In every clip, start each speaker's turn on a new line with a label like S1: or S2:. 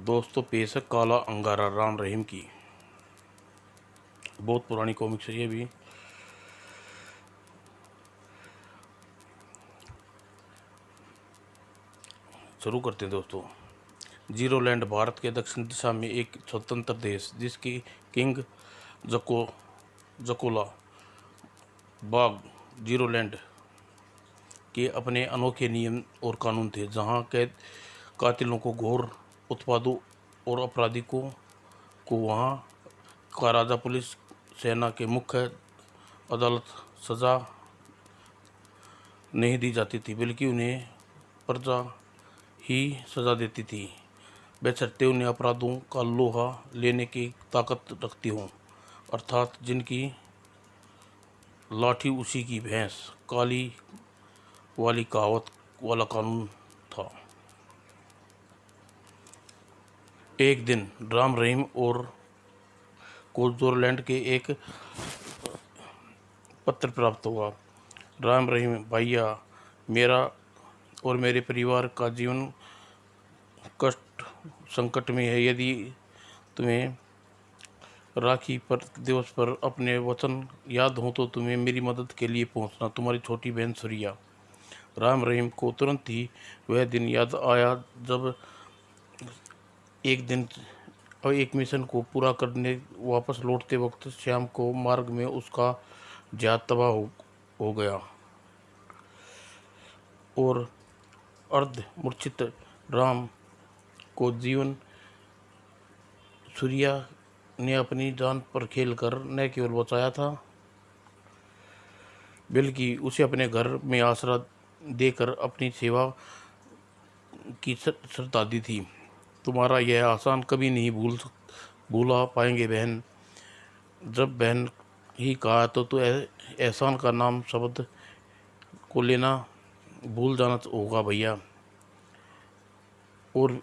S1: दोस्तों पेश है काला अंगारा राम रहीम की। बहुत पुरानी कॉमिक्स है ये भी। शुरू करते हैं दोस्तों। जीरोलैंड भारत के दक्षिण दिशा में एक स्वतंत्र देश जिसकी किंग जको जकोला बाग जीरोलैंड के अपने अनोखे नियम और कानून थे, जहां कैद कातिलों को घोर उत्पादों और अपराधियों को वहां का राजा पुलिस सेना के मुख्य अदालत सजा नहीं दी जाती थी, बल्कि उन्हें प्रजा ही सजा देती थी, बशर्ते उन्हें अपराधों का लोहा लेने की ताकत रखती हों, अर्थात जिनकी लाठी उसी की भैंस काली वाली कहावत वाला कानून था। एक दिन राम रहीम और को जोरलैंड के एक पत्र प्राप्त हुआ। राम रहीम भैया, मेरा और मेरे परिवार का जीवन कष्ट संकट में है। यदि तुम्हें राखी पर दिवस पर अपने वचन याद हो तो तुम्हें मेरी मदद के लिए पहुंचना। तुम्हारी छोटी बहन सूर्या। राम रहीम को तुरंत ही वह दिन याद आया जब एक दिन और एक मिशन को पूरा करने वापस लौटते वक्त शाम को मार्ग में उसका जहाज तबाह हो गया और अर्ध मूर्छित राम को जीवन सूर्या ने अपनी जान पर खेलकर न केवल बचाया था, बल्कि उसे अपने घर में आसरा देकर अपनी सेवा की शर्त दी थी। तुम्हारा यह आसान कभी नहीं भूला पाएंगे बहन। जब बहन ही कहा तो एहसान का नाम शब्द को लेना भूल जाना होगा भैया। और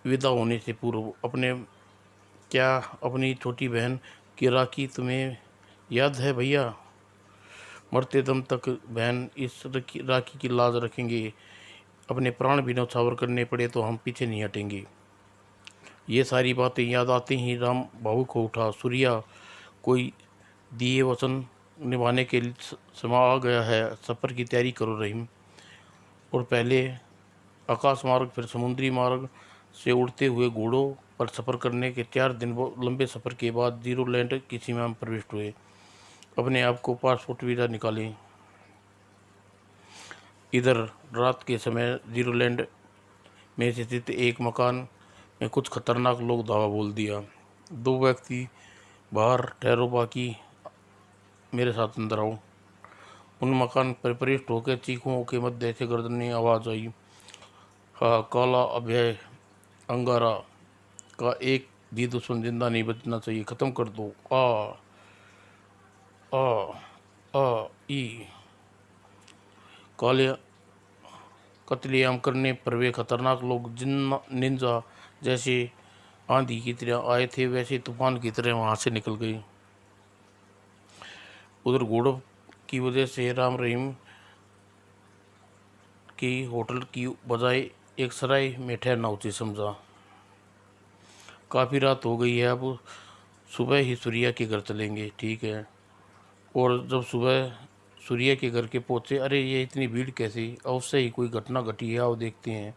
S1: विदा होने से पूर्व अपनी छोटी बहन की राखी तुम्हें याद है भैया? मरते दम तक बहन इस राखी की लाज रखेंगे। अपने प्राण भी न्यौछावर करने पड़े तो हम पीछे नहीं हटेंगे। ये सारी बातें याद आते ही राम भावुक हो उठा। सूर्या, कोई दिए वचन निभाने के समय आ गया है। सफ़र की तैयारी करो रहीम। और पहले आकाश मार्ग फिर समुद्री मार्ग से उड़ते हुए घोड़ों पर सफ़र करने के 4 दिन लंबे सफ़र के बाद जीरोलैंड की सीमा में प्रविष्ट हुए। अपने आप को पासपोर्ट वीज़ा निकालें। इधर रात के समय जीरोलैंड में स्थित एक मकान में कुछ खतरनाक लोग धावा बोल दिया। 2 व्यक्ति बाहर ठहरो, बाकी मेरे साथ अंदर आओ। उन मकान पर प्रविष्ट होकर चीखों के मध्य से गर्जनी आवाज़ आई। हाँ, काला अभय अंगारा का एक भी दुश्मन जिंदा नहीं बचना चाहिए। खत्म कर दो। आ आ आ ई काले कत्लेआम करने पर वे खतरनाक लोग निंजा जैसे आंधी की तरह आए थे, वैसे तूफान की तरह वहां से निकल गए। उधर घोड़ों की वजह से राम रहीम की होटल की बजाय एक सराय में ठहरना उचित समझा। काफ़ी रात हो गई है, अब सुबह ही सूर्या के घर चलेंगे। ठीक है। और जब सुबह सूर्या के घर के पहुंचे, अरे ये इतनी भीड़ कैसी? अवश्य ही कोई घटना घटी है, आओ देखते हैं।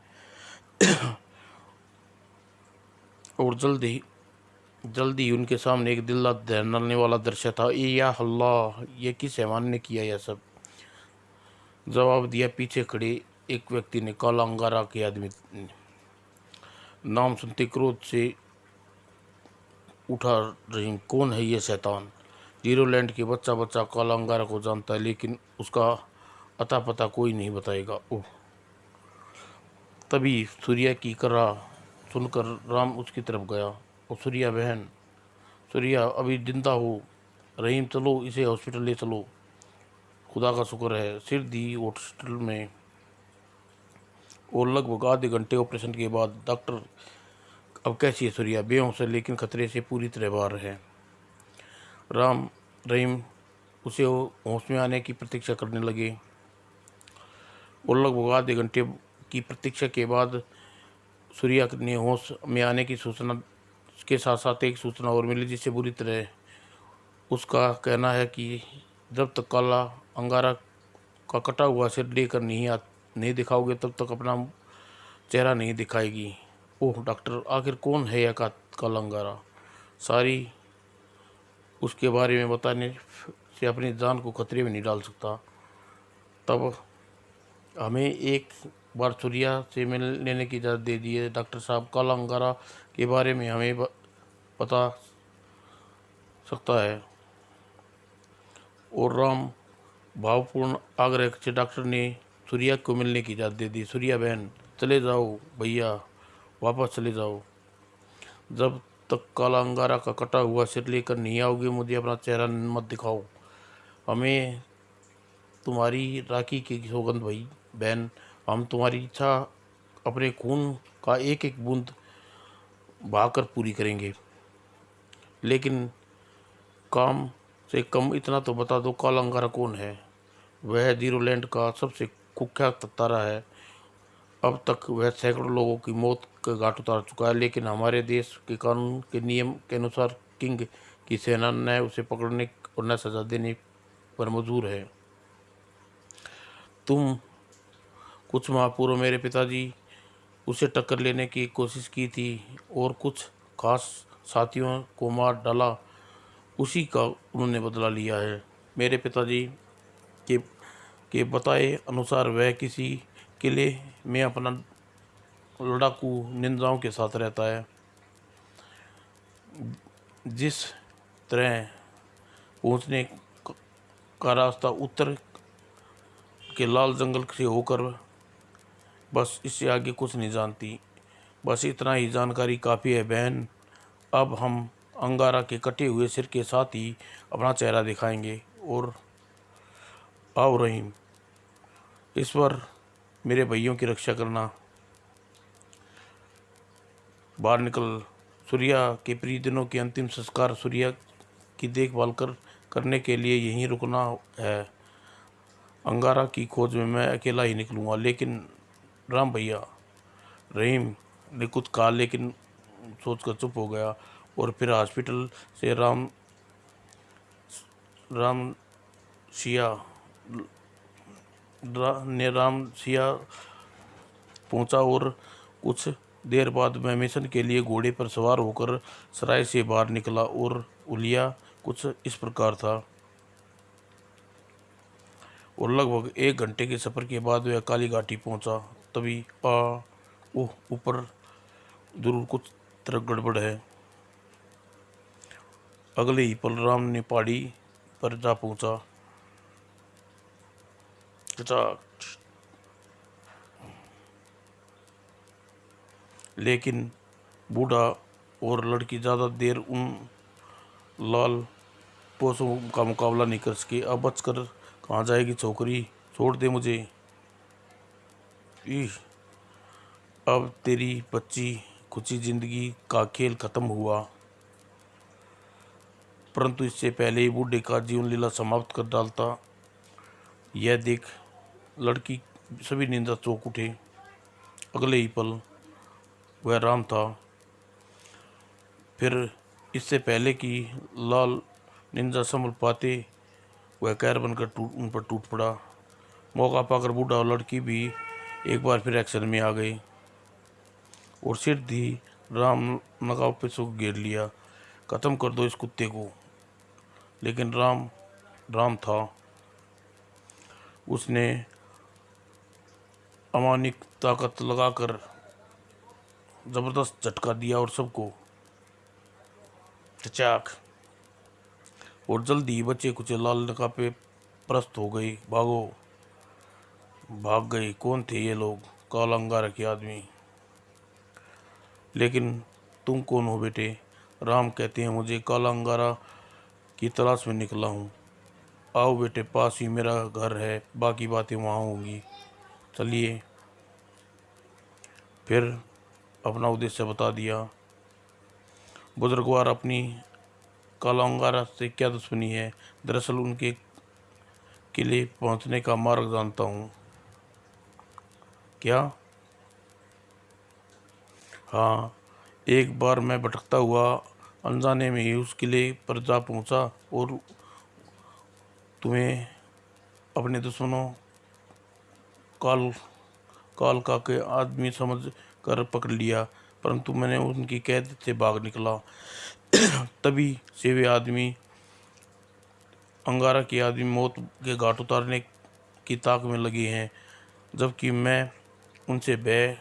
S1: और जल्दी उनके सामने एक दिल दहलाने वाला दृश्य था। ए या अल्लाह, ये किस हैवान ने किया यह सब? जवाब दिया पीछे खड़े एक व्यक्ति ने। काला अंगारा के आदमी ने। नाम सुनते क्रोध से उठा रहीम। कौन है ये शैतान? जीरोलैंड के बच्चा बच्चा काला अंगारा को जानता है, लेकिन उसका अता पता कोई नहीं बताएगा। ओह! तभी सूर्या की करा सुनकर राम उसकी तरफ गया। और सूर्या बहन, सूर्या अभी जिंदा हो। रहीम, चलो इसे हॉस्पिटल ले चलो। खुदा का शुक्र है सिर दी हॉस्पिटल में। और लगभग आधे घंटे ऑपरेशन के बाद डॉक्टर, अब कैसी है सूर्या? बेहोश है, लेकिन खतरे से पूरी तरह बाहर है। राम रहीम उसे होश में आने की प्रतीक्षा करने लगे। और लगभग आधे घंटे की प्रतीक्षा के बाद सूर्या ने होश में आने की सूचना के साथ साथ एक सूचना और मिली जिससे बुरी तरह उसका कहना है कि जब तक काला अंगारा का कटा हुआ सिर लेकर नहीं दिखाओगे तब तक अपना चेहरा नहीं दिखाएगी। ओह डॉक्टर, आखिर कौन है यह काला अंगारा? सारी उसके बारे में बताने से अपनी जान को खतरे में नहीं डाल सकता। तब हमें एक बार सूर्या से मिल लेने की इजाज़त दे दी है डॉक्टर साहब। काला अंगारा के बारे में हमें बता सकता है। और राम भावपूर्ण आग्रह से डॉक्टर ने सूर्या को मिलने की इजाज़त दे दी। सूर्या बहन, चले जाओ भैया, वापस चले जाओ। जब तक काला अंगारा का कटा हुआ सिर लेकर नहीं आओगे मुझे अपना चेहरा मत दिखाओ। हमें तुम्हारी राखी की सौगंध भाई बहन, हम तुम्हारी इच्छा अपने खून का एक एक बूंद बहाकर पूरी करेंगे। लेकिन काम से कम इतना तो बता दो, काला अंगारा कौन है? वह जीरोलैंड का सबसे कुख्यात तारा है। अब तक वह सैकड़ों लोगों की मौत का घाट उतार चुका है, लेकिन हमारे देश के कानून के नियम के अनुसार किंग की सेना न उसे पकड़ने और न सजा देने पर मजबूर है। तुम कुछ माह पूर्व मेरे पिताजी उसे टक्कर लेने की कोशिश की थी और कुछ खास साथियों को मार डाला। उसी का उन्होंने बदला लिया है। मेरे पिताजी के के बताए अनुसार वह किसी किले में अपना लड़ाकू निंजाओं के साथ रहता है। जिस तरह पहुंचने का रास्ता उत्तर के लाल जंगल से होकर, बस इससे आगे कुछ नहीं जानती। बस इतना ही जानकारी काफ़ी है बहन। अब हम अंगारा के कटे हुए सिर के साथ ही अपना चेहरा दिखाएंगे। और आओ रहीम, इस बार मेरे भाइयों की रक्षा करना। बाहर निकल। सूर्या के प्रियजनों के अंतिम संस्कार सूर्या की देखभाल करने के लिए यहीं रुकना है। अंगारा की खोज में मैं अकेला ही निकलूंगा। लेकिन राम भैया, रहीम ने कुछ कहा लेकिन सोचकर चुप हो गया। और फिर हॉस्पिटल से राम सिया राम सिया पहुंचा और कुछ देर बाद मैं मिशन के लिए घोड़े पर सवार होकर सराय से बाहर निकला। और उलिया कुछ इस प्रकार था। और लगभग 1 घंटे के सफ़र के बाद वह काली घाटी पहुंचा। तभी ओह, ऊपर जरूर कुछ तरह गड़बड़ है। अगले ही पल राम ने पहाड़ी पर जा पहुंचा। लेकिन बूढ़ा और लड़की ज़्यादा देर उन लाल पोसों का मुकाबला नहीं कर सके। अब बचकर कहाँ जाएगी छोकरी, छोड़ दे मुझे। अब तेरी बच्ची खुशी जिंदगी का खेल खत्म हुआ। परंतु इससे पहले ही बूढ़े का जीवन लीला समाप्त कर डालता। यह देख लड़की सभी निंदा चौंक उठे। अगले ही पल वह राम था। फिर इससे पहले कि लाल निंजा संभल पाते, वह कहर बनकर उन पर टूट पड़ा। मौका पाकर बूढ़ा और लड़की भी एक बार फिर एक्शन में आ गए और सिर्फ ही राम नकाब पे सुख घेर लिया। ख़त्म कर दो इस कुत्ते को। लेकिन राम था। उसने अमानिक ताकत लगाकर ज़बरदस्त झटका दिया और सबको चचाक। और जल्दी ही बच्चे कुछ लाल नकाब पे प्रस्त हो गई। भाग गए। कौन थे ये लोग? काला अंगारा के आदमी। लेकिन तुम कौन हो बेटे? राम कहते हैं मुझे। काला अंगारा की तलाश में निकला हूँ। आओ बेटे, पास ही मेरा घर है, बाकी बातें वहाँ होंगी। चलिए। फिर अपना उद्देश्य बता दिया। बुजुर्गवार, अपनी काला अंगारा से क्या दुश्मनी है? दरअसल उनके किले पहुँचने का मार्ग जानता हूँ। क्या? हाँ, एक बार मैं भटकता हुआ अनजाने में ही उस किले पर जा पहुंचा और तुम्हें अपने दुश्मनों काल काल का के आदमी समझ कर पकड़ लिया, परंतु मैंने उनकी कैद से भाग निकला। तभी से वे आदमी अंगारा के आदमी मौत के घाट उतारने की ताक में लगे हैं, जबकि मैं उनसे भय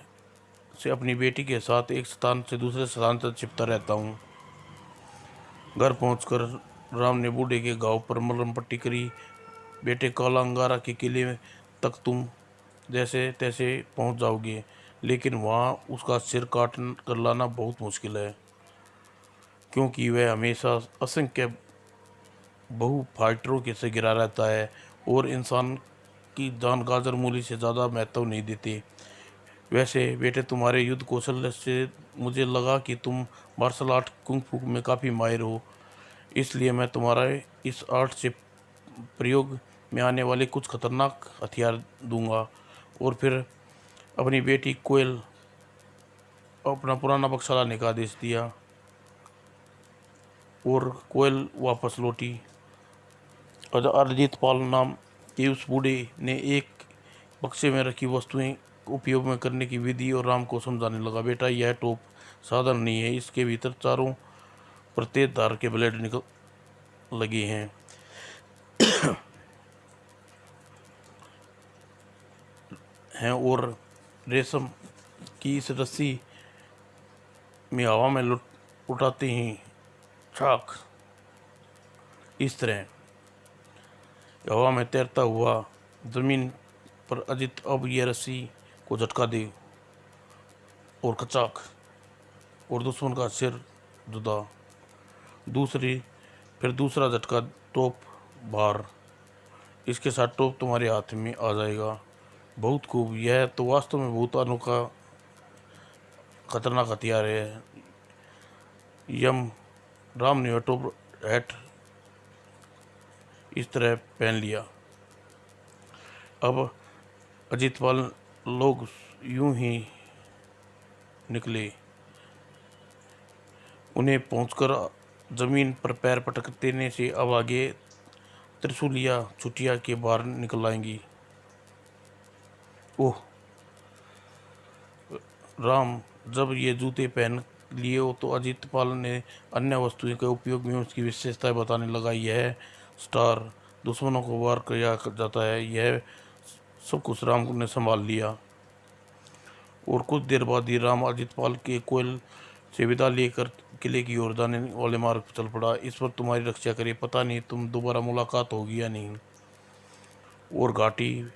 S1: से अपनी बेटी के साथ एक स्थान से दूसरे स्थान तक छिपता रहता हूँ। घर पहुंचकर राम ने बूढ़े के घाव पर मलहम पट्टी करी। बेटे, काला अंगारा के किले तक तुम जैसे तैसे पहुंच जाओगे, लेकिन वहां उसका सिर काट कर लाना बहुत मुश्किल है, क्योंकि वह हमेशा असंख्य बहु फाइटरों के से घिरा रहता है और इंसान की जान गाजर मूली से ज़्यादा महत्व नहीं देती। वैसे बेटे, तुम्हारे युद्ध कौशल से मुझे लगा कि तुम मार्शल आर्ट कुंग फू में काफ़ी माहिर हो, इसलिए मैं तुम्हारा इस आर्ट से प्रयोग में आने वाले कुछ खतरनाक हथियार दूंगा। और फिर अपनी बेटी कोयल अपना पुराना बक्सा लाने का आदेश दिया और कोयल वापस लौटी। अरिजीत पाल नाम के उस बूढ़े ने एक बक्से में रखी वस्तुएं उपयोग में करने की विधि और राम को समझाने लगा। बेटा, यह टोप साधारण नहीं है, इसके भीतर चारों प्रत्येक धार के ब्लेड निकल लगे हैं और रेशम की इस रस्सी में हवा में उठाते ही छाक इस तरह हवा में तैरता हुआ जमीन पर अजित अब यह रस्सी को झटका दे और कचाक और दुश्मन का सिर जुदा। फिर दूसरा झटका, टोप बाहर, इसके साथ टोप तुम्हारे हाथ में आ जाएगा। बहुत खूब, यह तो वास्तव में बहुत अनोखा खतरनाक हथियार है। यम राम ने टोप हैट इस तरह पहन लिया। अब अजितपाल लोग यूं ही निकले। उन्हें पहुंचकर जमीन पर पैर पटक देने से अब आगे त्रिशूलिया छुटिया के बाहर निकल आएंगी। ओह राम, जब ये जूते पहन लिए हो तो अजितपाल ने अन्य वस्तुओं के उपयोग में उसकी विशेषताएं बताने लगा। यह स्टार दुश्मनों को वार किया जाता है। यह सब कुछ राम ने संभाल लिया और कुछ देर बाद ही राम अजितपाल के कोयल से विदा लेकर किले की ओर जाने वाले मार्ग पर चल पड़ा। इस पर तुम्हारी रक्षा करे, पता नहीं तुम दोबारा मुलाकात होगी या नहीं। और घाटी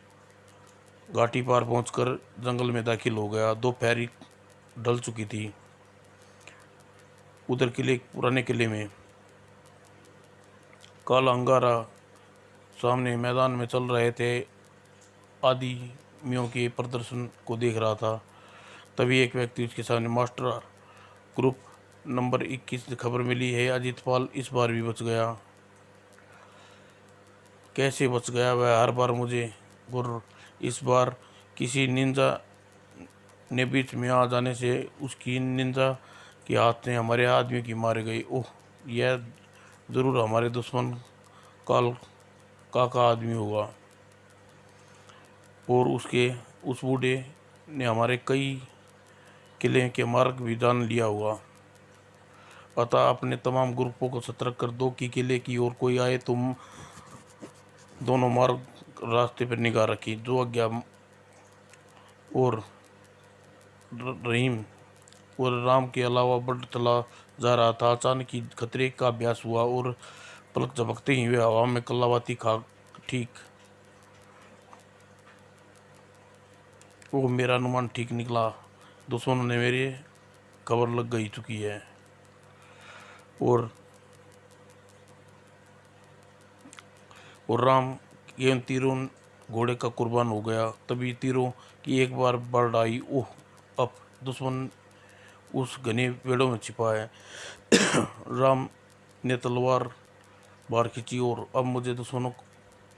S1: पार पहुंचकर जंगल में दाखिल हो गया। दोपहर ढल चुकी थी। उधर पुराने किले में काला अंगारा सामने मैदान में चल रहे थे आदमियों के प्रदर्शन को देख रहा था। तभी एक व्यक्ति उसके सामने, मास्टर, ग्रुप नंबर 21 से खबर मिली है, अजितपाल इस बार भी बच गया। कैसे बच गया? वह हर बार मुझे गुर्र, इस बार किसी निंजा ने बीच में आ जाने से उसकी निंजा के हाथ ने हमारे आदमी की मारे गई। ओह, यह जरूर हमारे दुश्मन काल का आदमी होगा और उस बूढ़े ने हमारे कई किले के मार्ग भी जान लिया हुआ। अतः अपने तमाम ग्रुपों को सतर्क कर दो कि किले की ओर कोई आए तुम दोनों मार्ग रास्ते पर निगाह रखी। जो आज्ञा। और रहीम और राम के अलावा बढ़ चला जा रहा था। अचानक ही खतरे का अभ्यास हुआ और पलक झपकते ही वे हवा में कल्लावाती खा ठीक। वो मेरा अनुमान ठीक निकला। दुश्मनों ने मेरे खबर लग गई चुकी है और राम के तीरों घोड़े का कुर्बान हो गया। तभी तीरों की एक बार बढ़ आई। ओह, अब दुश्मन उस घने पेड़ों में छिपा है। राम ने तलवार बाहर खींची और अब मुझे दुश्मनों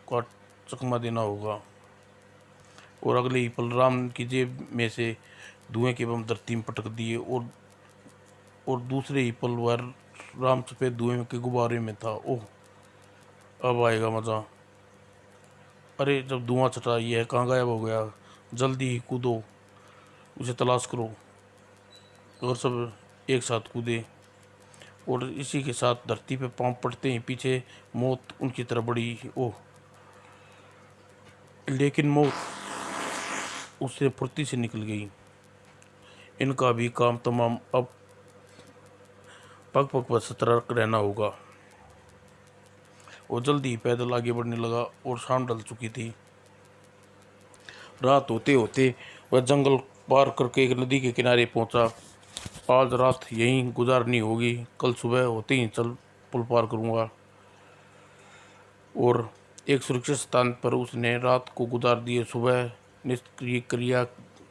S1: का चकमा देना होगा। और अगले ही पल राम की जेब में से धुएं के बम धरती में पटक दिए और दूसरे ही पल वह राम सफेद धुएं के गुब्बारे में था। ओह, अब आएगा मजा। अरे जब धुआं छटा, ये है कहाँ गायब हो गया? जल्दी ही कूदो, उसे तलाश करो। और सब एक साथ कूदे और इसी के साथ धरती पे पांव पड़ते ही पीछे मौत उनकी तरफ बढ़ी। ओह, लेकिन मौत उससे फुर्ती से निकल गई। इनका भी काम तमाम, अब पग पग पर सतर्क रहना होगा। वो जल्दी ही पैदल आगे बढ़ने लगा और शाम ढल चुकी थी। रात होते होते वह जंगल पार करके एक नदी के किनारे पहुंचा। आज रात यहीं गुजारनी होगी, कल सुबह होते ही चल पुल पार करूंगा। और एक सुरक्षित स्थान पर उसने रात को गुजार दिए। सुबह निष्क्रिय क्रिया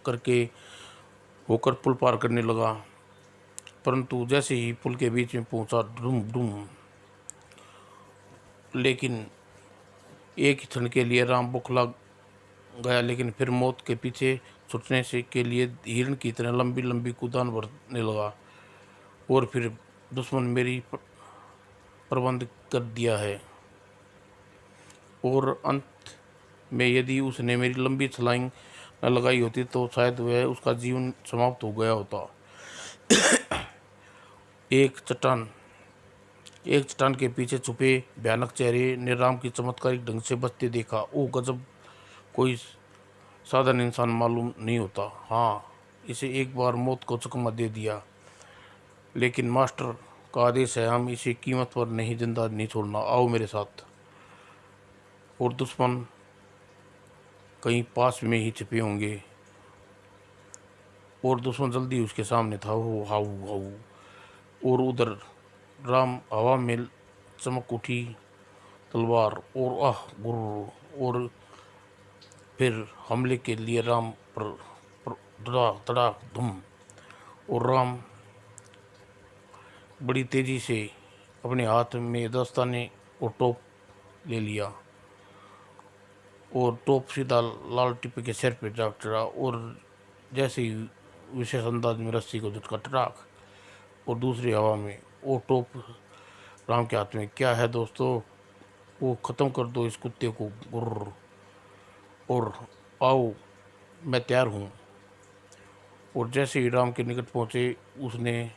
S1: करके होकर पुल पार करने लगा, परंतु जैसे ही पुल के बीच में पहुंचा, डूम डूम, लेकिन एक ही क्षण के लिए राम बौखला गया। लेकिन फिर मौत के पीछे छुटने से के लिए हिरण की तरह लंबी लंबी कूदान भरने लगा। और फिर दुश्मन मेरी प्रबंध कर दिया है। और अंत में यदि उसने मेरी लंबी छलांग न लगाई होती तो शायद वह उसका जीवन समाप्त हो गया होता। एक चट्टान एक चट्टान के पीछे छुपे भयानक चेहरे ने राम की चमत्कारिक ढंग से बचते देखा। ओ गजब, कोई साधारण इंसान मालूम नहीं होता। हाँ, इसे एक बार मौत को चकमा दे दिया, लेकिन मास्टर का आदेश है, हम इसे कीमत पर नहीं, जिंदा नहीं छोड़ना। आओ मेरे साथ। और दुश्मन कहीं पास में ही छिपे होंगे। और दुश्मन जल्दी उसके सामने था। हो हाउ हाउ। और उधर राम हवा में चमक उठी तलवार और आह गुर्र। और फिर हमले के लिए राम पर धड़ाक धड़ाक धुम। और राम बड़ी तेजी से अपने हाथ में दस्ताने और टोप ले लिया और टोप सीधा लाल टिप्पे के सिर पे जा चढ़ा। और जैसे ही विशेष अंदाज में रस्सी को झटका, टटाक, और दूसरी हवा में वो टोप राम के हाथ में। क्या है दोस्तों, वो ख़त्म कर दो इस कुत्ते को, गुर्र। और आओ, मैं तैयार हूँ। और जैसे ही राम के निकट पहुँचे उसने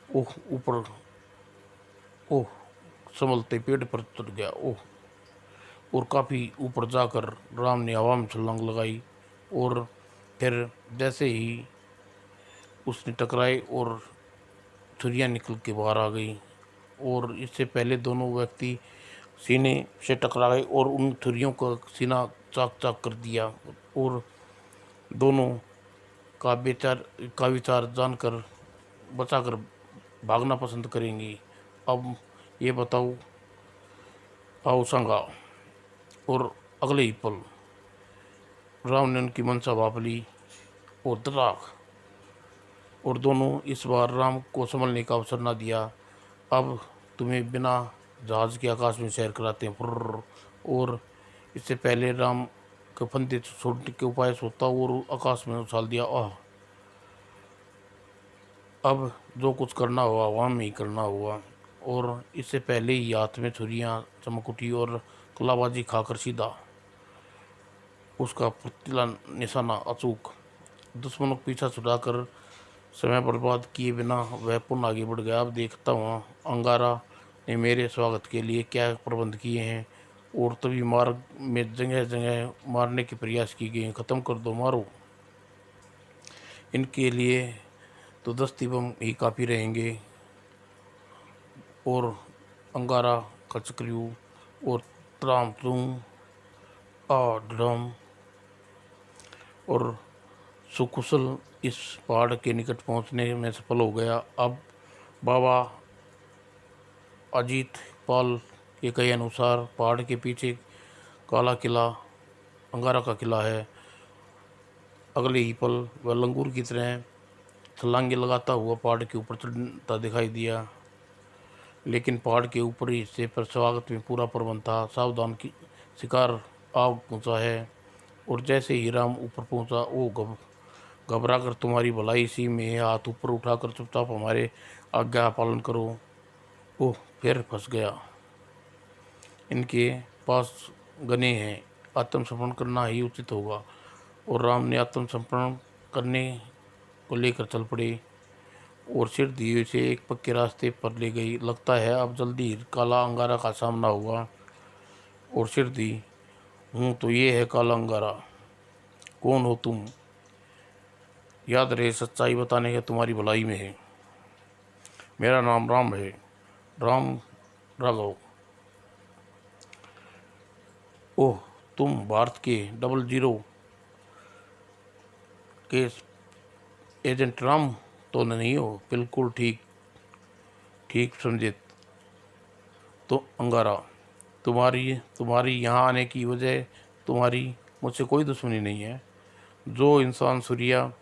S1: ओह ऊपर, ओह, संभलते पेड़ पर चढ़ गया। ओह, और काफ़ी ऊपर जाकर राम ने हवा में छलांग लगाई। और फिर जैसे ही उसने टकराए और छुरियाँ निकल के बाहर आ गई। और इससे पहले दोनों व्यक्ति सीने से टकरा गए और उन छुरियों का सीना चाक चाक कर दिया। और दोनों का विचार जानकर बचाकर भागना पसंद करेंगी। अब ये बताओ, आओ संगा। और अगले ही पल राम ने उनकी मनसा भाप ली और तड़ाक। और दोनों इस बार राम को संभलने का अवसर न दिया। अब तुम्हें बिना जहाज के आकाश में सैर कराते हैं, फुर्र। और इससे पहले राम के फंदे छोड़ने के उपाय सोचा और आकाश में उछाल दिया। आह, अब जो कुछ करना हुआ वहाँ में ही करना हुआ। और इससे पहले ही हाथ में छुरियाँ चमक उठी और कलाबाजी खाकर सीधा उसका फुर्तीला निशाना अचूक। दुश्मनों को पीछा छुड़ाकर समय बर्बाद किए बिना वह पुनः आगे बढ़ गया। अब देखता हूँ अंगारा ने मेरे स्वागत के लिए क्या प्रबंध किए हैं। और तभी मार्ग में जगह जगह मारने के प्रयास किए गए। ख़त्म कर दो, मारो इनके लिए तो 10 बम ही काफ़ी रहेंगे। और अंगारा का चक्रव्यूह और त्राम त्रूम आ ड्रम। और सुकुशल इस पहाड़ के निकट पहुंचने में सफल हो गया। अब बाबा अजीत पाल के कहे अनुसार पहाड़ के पीछे काला किला अंगारा का किला है। अगले ही पल वह लंगूर की तरह छलांगे लगाता हुआ पहाड़ के ऊपर चढ़ता दिखाई दिया। लेकिन पहाड़ के ऊपरी हिस्से पर स्वागत में पूरा प्रबंध था। सावधान की शिकार आ पहुंचा है। और जैसे ही राम ऊपर पहुंचा, वो घबरा कर तुम्हारी भलाई इसी में है, हाथ ऊपर उठाकर चुपचाप हमारे आज्ञा पालन करो। ओह, फिर फंस गया। इनके पास गने हैं, आत्मसमर्पण करना ही उचित होगा। और राम ने आत्मसमर्पण करने को लेकर चल पड़े और सिर दिए उसे एक पक्के रास्ते पर ले गई। लगता है अब जल्दी काला अंगारा का सामना होगा। और सिर दी, हूँ तो ये है काला अंगारा। कौन हो तुम? याद रहे, सच्चाई बताने का तुम्हारी भलाई में है। मेरा नाम राम है, राम राघव। ओह, तुम भारत के 00 के एजेंट राम तो नहीं हो? बिल्कुल ठीक ठीक समझे। तो अंगारा, तुम्हारी तुम्हारी यहाँ आने की वजह, तुम्हारी मुझसे कोई दुश्मनी नहीं है। जो इंसान सूर्या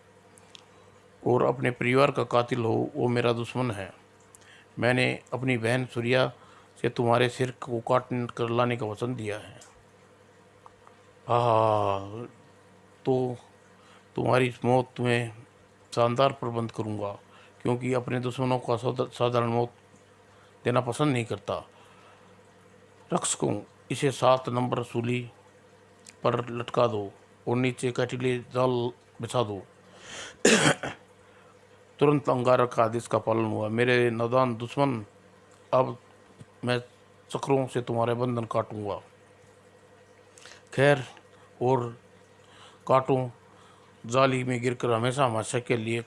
S1: और अपने परिवार का कातिल हो वो मेरा दुश्मन है। मैंने अपनी बहन सूर्या से तुम्हारे सिर को काट कर लाने का वचन दिया है। हाँ, तो तुम्हारी इस मौत तुम्हें शानदार प्रबंध करूँगा, क्योंकि अपने दुश्मनों का साधारण मौत देना पसंद नहीं करता। रक्षकों, इसे 7 नंबर सूली पर लटका दो और नीचे कटीले जाल बिछा दो। तुरंत अंगारक का आदेश का पालन हुआ। मेरे नादान दुश्मन, अब मैं चक्रों से तुम्हारे बंधन काटूंगा। खैर, और काटूं, जाली में गिरकर हमेशा हमेशा के लिए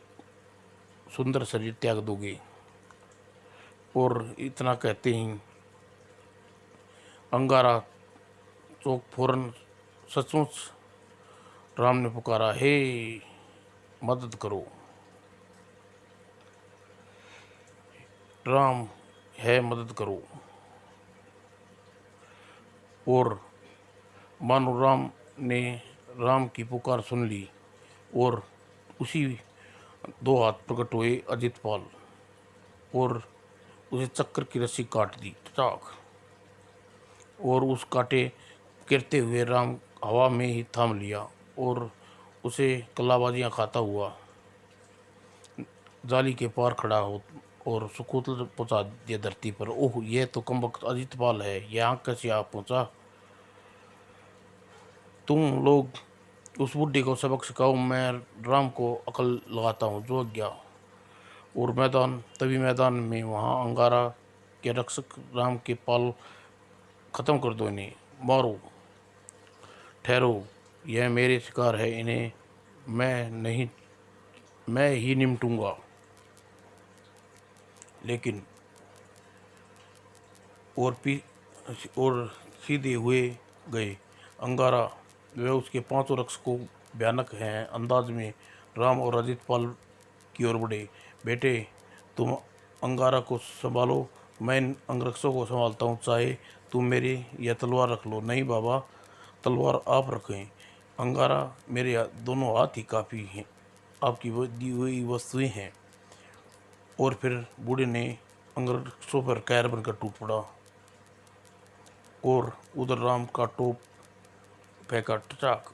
S1: सुंदर शरीर त्याग दोगे। और इतना कहते ही अंगारा चौक फौरन सचमुच राम ने पुकारा, हे मदद करो। राम है, मदद करो। और मानो राम ने राम की पुकार सुन ली और उसी 2 हाथ प्रकट हुए अजितपाल और उसे चक्कर की रस्सी काट दी चाक। और उस काटे गिरते हुए राम हवा में ही थाम लिया और उसे कलाबाजियाँ खाता हुआ जाली के पार खड़ा हो और सुकूतल पहुँचा दिया धरती पर। ओह, यह तो कमबख्त अजितपाल है, यहाँ कैसे आ पहुँचा? तुम लोग उस बुढ़े को सबक सिखाओ, मैं राम को अकल लगाता हूँ जो गया। और तभी मैदान में वहाँ अंगारा के रक्षक राम के पाल खत्म कर दो, इन्हें मारो। ठहरो, यह मेरे शिकार है, इन्हें मैं ही निपटूंगा। लेकिन और सीधे हुए गए अंगारा वे उसके 5 रक्षकों भयानक हैं अंदाज में राम और अजितपाल की ओर बढ़े। बेटे, तुम अंगारा को संभालो, मैं इन अंगरक्षकों को संभालता हूँ, चाहे तुम मेरी यह तलवार रख लो। नहीं बाबा, तलवार आप रखें। अंगारा, मेरे दोनों हाथ ही काफ़ी हैं, आपकी दी हुई वस्तुएं हैं। और फिर बूढ़े ने अंगरक्षकों पर कैर बनकर टूट पड़ा और उधर राम का टोप फेंका टचाक।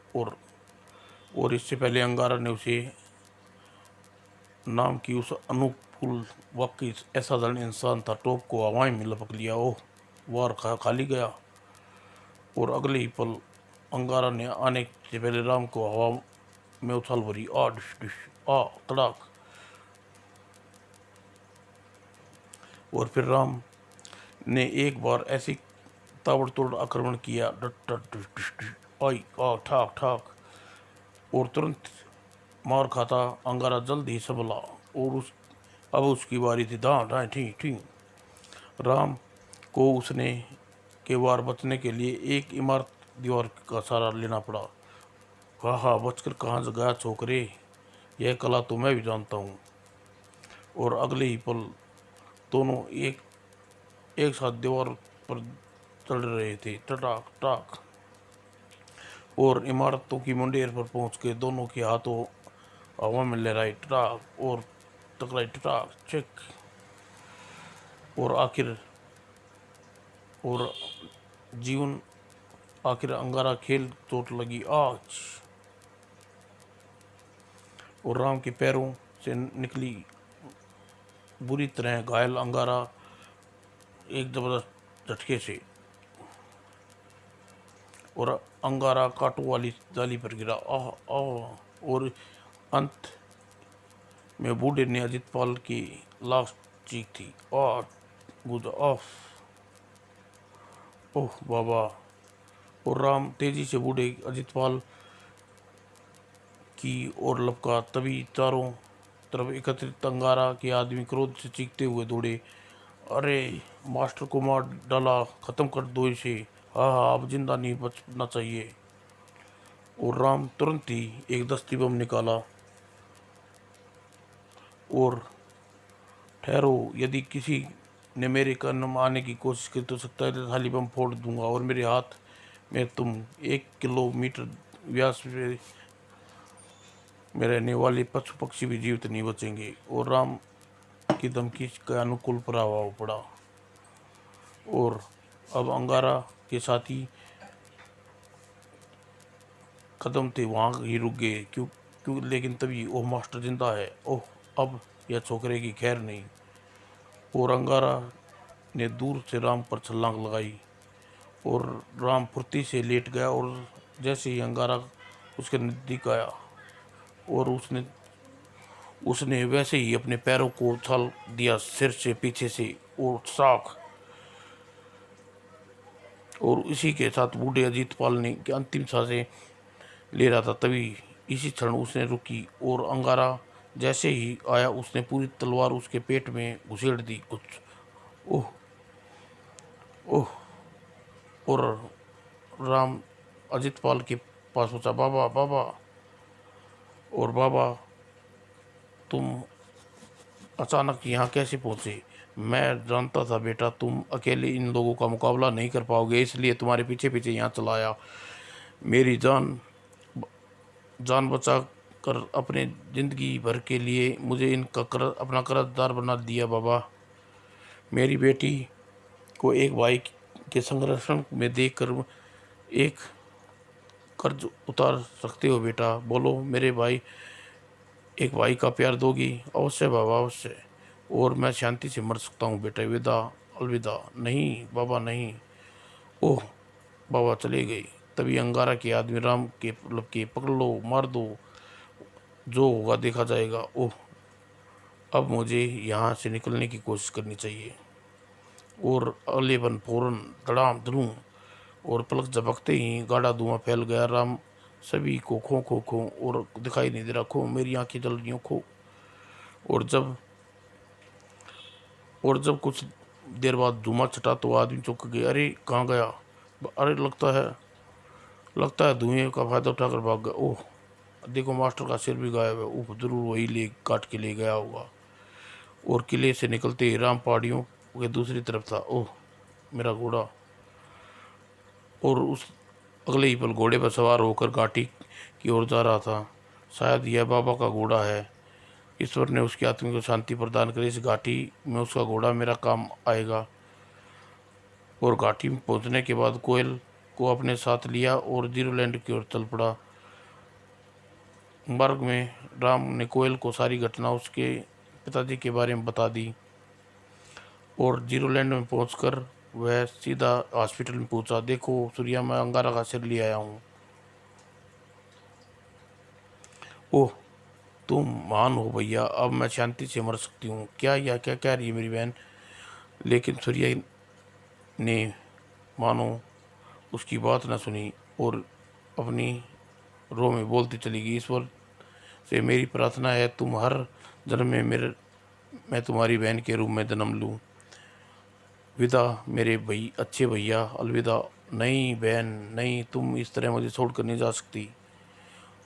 S1: और इससे पहले अंगारा ने उसे नाम की उस अनुकूल वाकई असाधारण इंसान था, टोप को हवाएं में लपक लिया। ओह, वार खाली गया। और अगले ही पल अंगारा ने आने से पहले राम को हवा में उछाल भरी। आ डिश डिश, आ तड़ाक। और फिर राम ने एक बार ऐसी ताबड़तोड़ आक्रमण किया, डट डट डिश डिश डिश, आई आ ठाक ठाक। और तुरंत मार खाता अंगारा जल्द ही संभला और अब उसकी बारी थी। धा ढाई ठी ठी। राम को उसने के वार बचने के लिए एक इमारत दीवार का सहारा लेना पड़ा। हा, बचकर कहाँ गया छोकरे, यह कला तो मैं भी जानता हूँ। और अगले ही पल दोनों एक साथ दीवार पर चढ़ रहे थे, टटाक टाक। और इमारतों की मुंडेर पर पहुंच के दोनों के हाथों हवा में लहराई, टटाक और टकराई, टटाक चेक। और और जीवन आखिर अंगारा खेल चोट लगी आज। और राम के पैरों से निकली बुरी तरह घायल अंगारा एक जबरदस्त झटके से, और अंगारा कांटों वाली जाली पर गिरा। आह आह। और अंत में बूढ़े ने अजित पाल की लास्ट चीख थी, आह गुजा ऑफ। ओह बाबा। और राम तेजी से बूढ़े अजितपाल की ओर लपका। तभी चारों तरफ एकत्रित अंगारा के आदमी क्रोध से चीखते हुए दौड़े। अरे मास्टर को मार डाला, खत्म कर दो इसे, हाँ हाँ अब जिंदा नहीं बचना चाहिए। और राम तुरंत ही एक दस्ती बम निकाला। और ठहरो, यदि किसी ने मेरे कान में आने की कोशिश की तो सकता है तो थाली बम फोड़ दूंगा, और मेरे हाथ में तुम 1 किलोमीटर व्यास में रहने वाले पशु पक्षी भी जीवित नहीं बचेंगे। और राम की धमकी का अनुकूल प्रभाव पड़ा, और अब अंगारा के साथी कदम थे वहाँ ही रुक गए। क्यों क्यों लेकिन तभी ओह मास्टर जिंदा है, ओह अब यह छोकरे की खैर नहीं। और अंगारा ने दूर से राम पर छलांग लगाई, और राम फुर्ती से लेट गया। और जैसे ही अंगारा उसके नजदीक आया, और उसने उसने वैसे ही अपने पैरों को उछाल दिया सिर से पीछे से, और साख। और इसी के साथ बूढ़े अजीत पाल ने की अंतिम सांसें ले रहा था, तभी इसी क्षण उसने रुकी। और अंगारा जैसे ही आया उसने पूरी तलवार उसके पेट में घुसेड़ दी कुछ। ओह ओह। और राम अजित पाल के पास पहुंचा। बाबा बाबा। और बाबा तुम अचानक यहाँ कैसे पहुंचे? मैं जानता था बेटा तुम अकेले इन लोगों का मुकाबला नहीं कर पाओगे, इसलिए तुम्हारे पीछे पीछे यहाँ चला आया। मेरी जान जान बचा कर अपने ज़िंदगी भर के लिए मुझे इनका अपना कर्जदार बना दिया बाबा। मेरी बेटी को एक भाई के संरक्षण में देखकर एक कर्ज उतार सकते हो बेटा? बोलो मेरे भाई, एक भाई का प्यार दोगी? अवश्य बाबा अवश्य, और मैं शांति से मर सकता हूँ बेटा। विदा अलविदा। नहीं बाबा नहीं। ओह बाबा चले गए। तभी अंगारा के आदमी राम के मतलब के पकड़ लो, मार दो, जो होगा देखा जाएगा। ओह अब मुझे यहाँ से निकलने की कोशिश करनी चाहिए। और अगले पल फौरन धड़ाम धड़ूम, और पलक झपकते ही गाढ़ा धुआं फैल गया। राम सभी को खो खो खो, और दिखाई नहीं दे रहा, खो, मेरी आंखें जल रही खो। और जब कुछ देर बाद धुआं छटा तो आदमी चौंक गए। अरे कहाँ गया? अरे लगता है धुएं का फायदा उठाकर भाग गया। ओह देखो मास्टर का सिर भी गायब है। ओह जरूर वही ले काट के ले गया होगा। और किले से निकलते ही राम पहाड़ियों के दूसरी तरफ था। ओह मेरा घोड़ा। और उस अगले ही पल घोड़े पर सवार होकर घाटी की ओर जा रहा था। शायद यह बाबा का घोड़ा है। ईश्वर ने उसकी आत्मा को शांति प्रदान करी। इस घाटी में उसका घोड़ा मेरा काम आएगा। और घाटी में पहुंचने के बाद कोयल को अपने साथ लिया और जीरोलैंड की ओर चल पड़ा। मार्ग में राम ने कोयल को सारी घटना उसके पिताजी के बारे में बता दी। और जीरोलैंड में पहुंचकर वह सीधा हॉस्पिटल में पहुंचा। देखो सूर्या, मैं अंगारा का सिर ले आया हूँ। ओह तुम महान हो भैया, अब मैं शांति से मर सकती हूँ। क्या कह रही है मेरी बहन? लेकिन सूर्या ने मानो उसकी बात न सुनी, और अपनी रो में बोलती चली गई। ईश्वर से मेरी प्रार्थना है तुम हर जन्म में मैं तुम्हारी बहन के रूप में जन्म लूँ। विदा मेरे अच्छे भैया, अलविदा। नहीं बहन नहीं, तुम इस तरह मुझे छोड़कर नहीं जा सकती।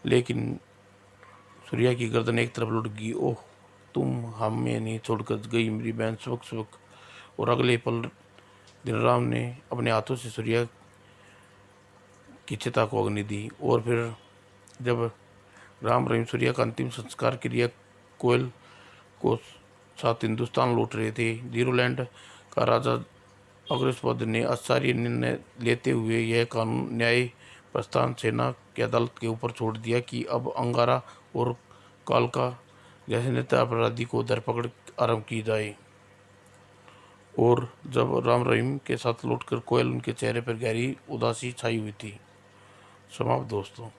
S1: लेकिन सूर्या की गर्दन एक तरफ लुढ़क गई। ओह तुम हमें नहीं छोड़कर गई मेरी बहन, सुबक सुबक। और अगले पल दिन राम ने अपने हाथों से सूर्या की चिता को अग्नि दी। और फिर जब राम रहीम सूर्या का अंतिम संस्कार के लिए कोयल को साथ हिंदुस्तान लौट रहे थे, जीरोलैंड का राजा अग्रसेन ने आश्चर्य निर्णय लेते हुए यह कानून न्याय प्रस्थान सेना की अदालत के ऊपर छोड़ दिया कि अब अंगारा और काल का जैसे नेता अपराधी को धरपकड़ आरंभ की जाए। और जब राम रहीम के साथ लौटकर कोयल, उनके चेहरे पर गहरी उदासी छाई हुई थी। समाप्त दोस्तों।